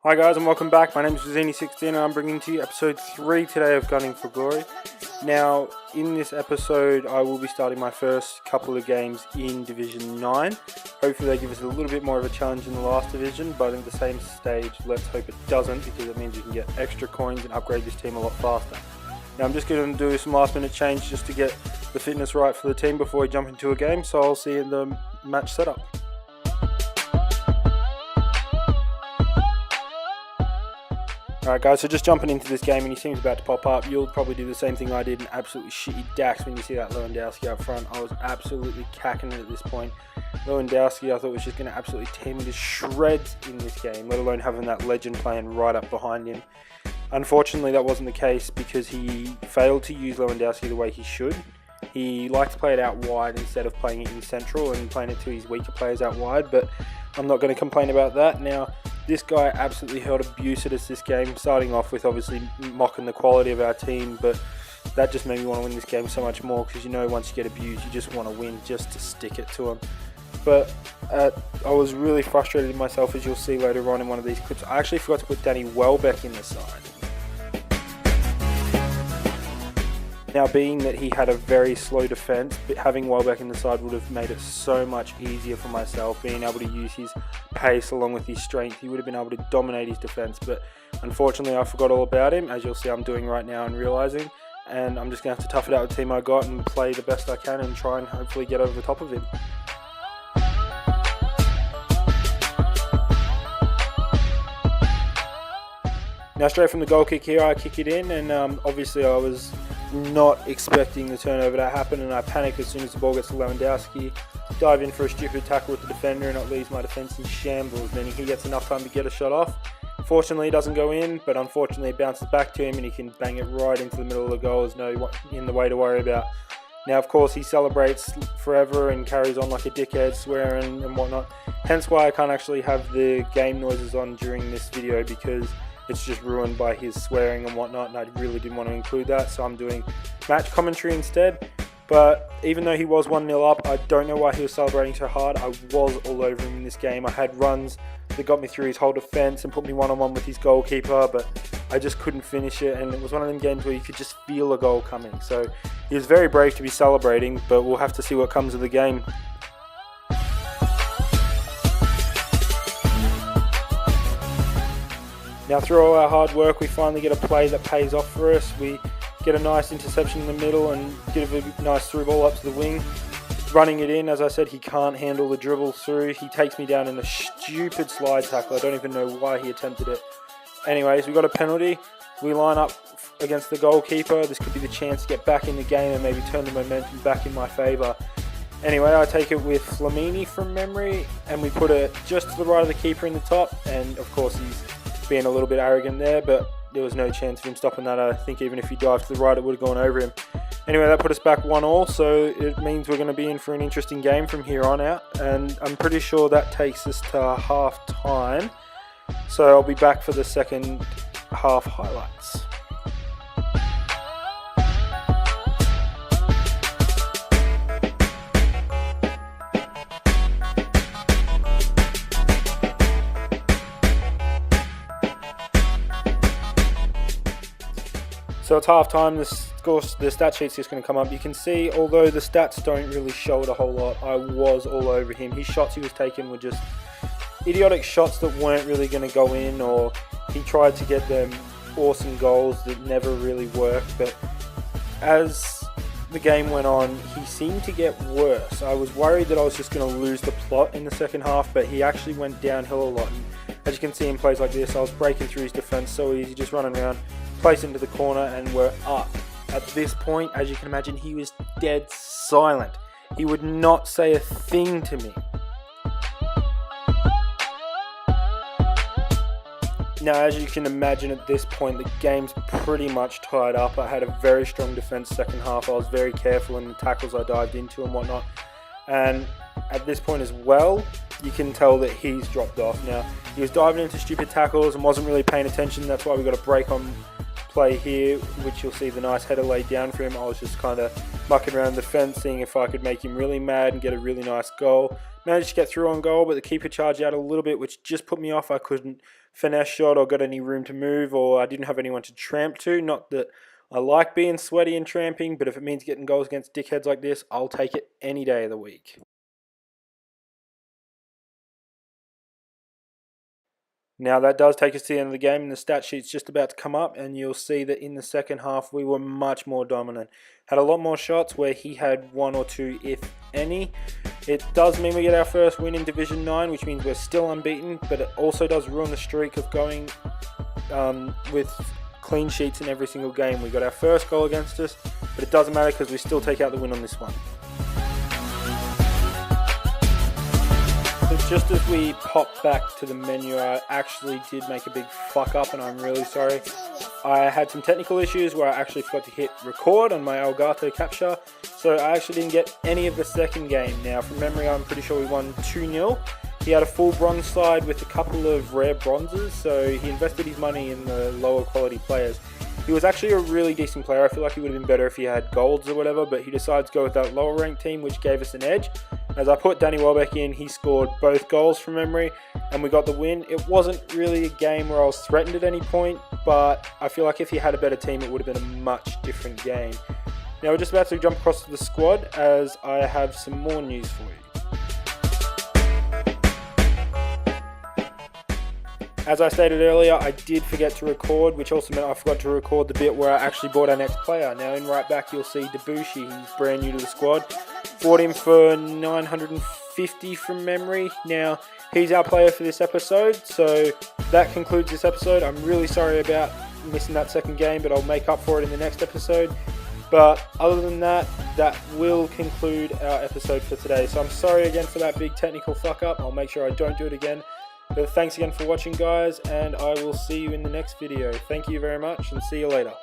Hi guys and welcome back. My name is Zini16 and I'm bringing to you episode 3 today of Gunning for Glory. Now, in this episode I will be starting my first couple of games in Division 9. Hopefully they give us a little bit more of a challenge in the last division, but at the same stage let's hope it doesn't, because it means you can get extra coins and upgrade this team a lot faster. Now I'm just going to do some last minute change just to get the fitness right for the team before we jump into a game, so I'll see you in the match setup. Alright guys, so just jumping into this game and he seems about to pop up. You'll probably do the same thing I did and absolutely shit your dacks when you see that Lewandowski up front. I was absolutely cacking it at this point. Lewandowski I thought was just going to absolutely tear me to shreds in this game, let alone having that legend playing right up behind him. Unfortunately that wasn't the case because he failed to use Lewandowski the way he should. He liked to play it out wide instead of playing it in central and playing it to his weaker players out wide, but I'm not going to complain about that. Now, this guy absolutely held abuse at us this game, starting off with obviously mocking the quality of our team, but that just made me want to win this game so much more, because you know once you get abused you just want to win just to stick it to him. But I was really frustrated with myself, as you'll see later on in one of these clips. I actually forgot to put Danny Welbeck in the side. Now, being that he had a very slow defence, but having Welbeck in the side would have made it so much easier for myself, being able to use his pace along with his strength. He would have been able to dominate his defence, but unfortunately I forgot all about him, as you'll see I'm doing right now and realising, and I'm just going to have to tough it out with the team I got and play the best I can and try and hopefully get over the top of him. Now straight from the goal kick here, I kick it in, and obviously I was not expecting the turnover to happen, and I panic as soon as the ball gets to Lewandowski, dive in for a stupid tackle with the defender, and it leaves my defence in shambles, meaning he gets enough time to get a shot off. Fortunately it doesn't go in, but unfortunately it bounces back to him and he can bang it right into the middle of the goal. There's no in the way to worry about. Now of course he celebrates forever and carries on like a dickhead, swearing and whatnot, hence why I can't actually have the game noises on during this video, because it's just ruined by his swearing and whatnot, and I really didn't want to include that, so I'm doing match commentary instead. But even though he was 1-0 up, I don't know why he was celebrating so hard. I was all over him in this game. I had runs that got me through his whole defence and put me one-on-one with his goalkeeper, but I just couldn't finish it, and it was one of them games where you could just feel a goal coming. So he was very brave to be celebrating, but we'll have to see what comes of the game. Now through all our hard work we finally get a play that pays off for us. We get a nice interception in the middle and give a nice through ball up to the wing. Running it in, as I said, he can't handle the dribble through. He takes me down in a stupid slide tackle. I don't even know why he attempted it. Anyways, we got a penalty. We line up against the goalkeeper. This could be the chance to get back in the game and maybe turn the momentum back in my favour. Anyway, I take it with Flamini from memory, and we put it just to the right of the keeper in the top, and of course he's being a little bit arrogant there, but there was no chance of him stopping that. I think even if he dived to the right it would have gone over him. Anyway, that put us back 1-1, so it means we're going to be in for an interesting game from here on out, and I'm pretty sure that takes us to half time, so I'll be back for the second half highlights. So it's half time, the stat sheet's just going to come up. You can see, although the stats don't really show it a whole lot, I was all over him. His shots he was taking were just idiotic shots that weren't really going to go in, or he tried to get them awesome goals that never really worked. But as the game went on, he seemed to get worse. I was worried that I was just going to lose the plot in the second half, but he actually went downhill a lot. And as you can see in plays like this, I was breaking through his defence so easy, just running around, place into the corner, and we're up. At this point, as you can imagine, he was dead silent. He would not say a thing to me. Now, as you can imagine at this point, the game's pretty much tied up. I had a very strong defence second half. I was very careful in the tackles I dived into and whatnot. And at this point as well, you can tell that he's dropped off. Now, he was diving into stupid tackles and wasn't really paying attention. That's why we got a break on play here, which you'll see the nice header laid down for him. I was just kind of mucking around the fence, seeing if I could make him really mad and get a really nice goal. Managed to get through on goal, but the keeper charged out a little bit, which just put me off. I couldn't finesse shot or got any room to move, or I didn't have anyone to tramp to. Not that I like being sweaty and tramping, but if it means getting goals against dickheads like this, I'll take it any day of the week. Now that does take us to the end of the game, and the stat sheet's just about to come up, and you'll see that in the second half we were much more dominant. Had a lot more shots where he had 1 or 2, if any. It does mean we get our first win in Division 9, which means we're still unbeaten, but it also does ruin the streak of going with clean sheets in every single game. We got our first goal against us, but it doesn't matter because we still take out the win on this one. So just as we pop back to the menu, I actually did make a big fuck up, and I'm really sorry. I had some technical issues where I actually forgot to hit record on my Elgato capture, so I actually didn't get any of the second game. Now, from memory, I'm pretty sure we won 2-0. He had a full bronze side with a couple of rare bronzes, so he invested his money in the lower quality players. He was actually a really decent player. I feel like he would have been better if he had golds or whatever, but he decided to go with that lower ranked team, which gave us an edge. As I put Danny Welbeck in, he scored both goals from memory, and we got the win. It wasn't really a game where I was threatened at any point, but I feel like if he had a better team, it would have been a much different game. Now we're just about to jump across to the squad, as I have some more news for you. As I stated earlier, I did forget to record, which also meant I forgot to record the bit where I actually bought our next player. Now in right back you'll see Abusive. He's brand new to the squad. Bought him for 950 from memory. Now he's our player for this episode, so that concludes this episode. I'm really sorry about missing that second game, but I'll make up for it in the next episode. But other than that, that will conclude our episode for today. So I'm sorry again for that big technical fuck up. I'll make sure I don't do it again. But thanks again for watching, guys, and I will see you in the next video. Thank you very much, and see you later.